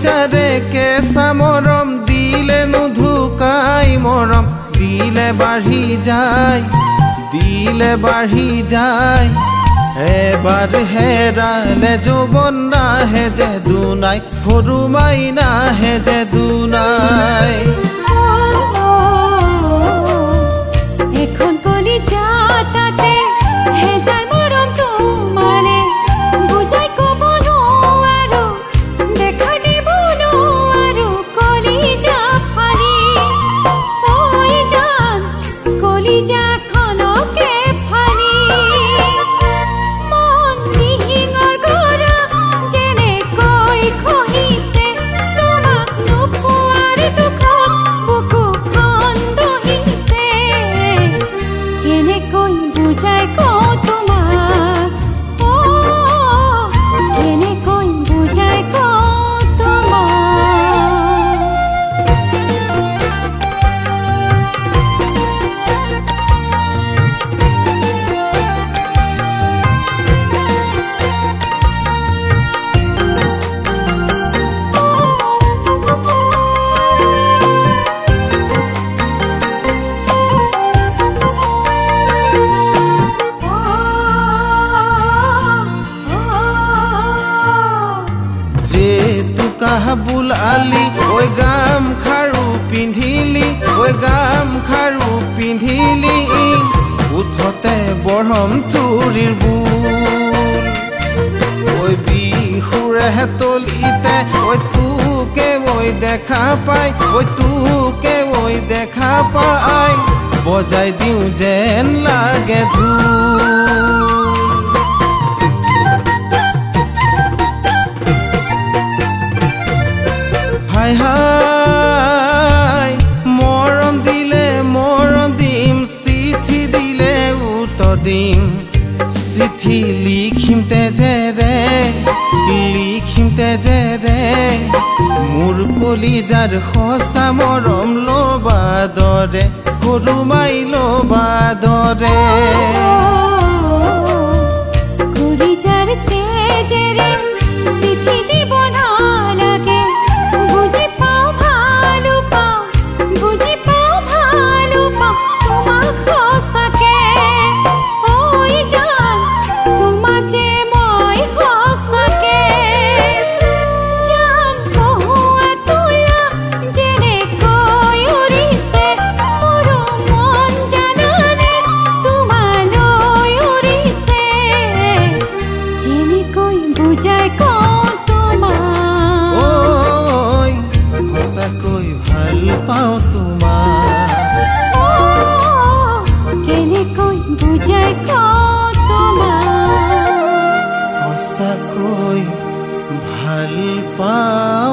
যাৰে কেঁচা মৰম দিলে নুধুকাই মৰম দিলে বাঢ়ি যায় এবাৰ হেৰালে যৌৱন নাহে যে দুনাই সৰু মাই নাহে যে দুনাই এখন কলিজা তাতে হেজাৰ মৰম তোমাৰে বুজাই ক'ব নোৱাৰো দেখা দিব নোৱাৰো কলিজা ফালি ঐ জান কলিজাখনকে ফালি মন নিহিঙৰ গৰা যেনেকৈ খহিছে তোমাক নোপোৱাৰ দুখত বুকুখন দহিছে কেনেকৈ বুজাই কওঁ তোমাক কেনেকৈ বুজাই কওঁ তোমাক যে তুকাহ বুলালি ঐ গামখাৰু পিন্ধিলি উঠতে বৰহম তুৰিৰ বুল ঐ বিহুৰে তলিতে ঐ তোকে দেখা পাই বজাই দিওঁ যেন লাগে ঢোল হাই হাই মৰম দিম চিঠি দিলে উত্তৰ দিম চিঠি লিখিম তেজেৰে মোৰ কলিজাৰ সঁচা মৰম ল'বা দৰে সৰু মাই ল'বা দৰে কলিজাৰ তেজেৰে চিঠি দিব নালাগে বুজি পাওঁ ভালো পাওঁ তোমাক সঁচাকে ঐ জান তোমাক যে মই সঁচাকে জান কহুৱা তোলা যেনেকৈ উৰিছে মোৰ মন জানানে তোমালৈ উৰিছে কেনেকৈ বুজাই কওঁ তোমাক সঁচাকৈ ভাল পাওঁ তোমাক কেনেকৈ বুজাই কওঁ তোমাক সঁচাকৈ ভাল পাওঁ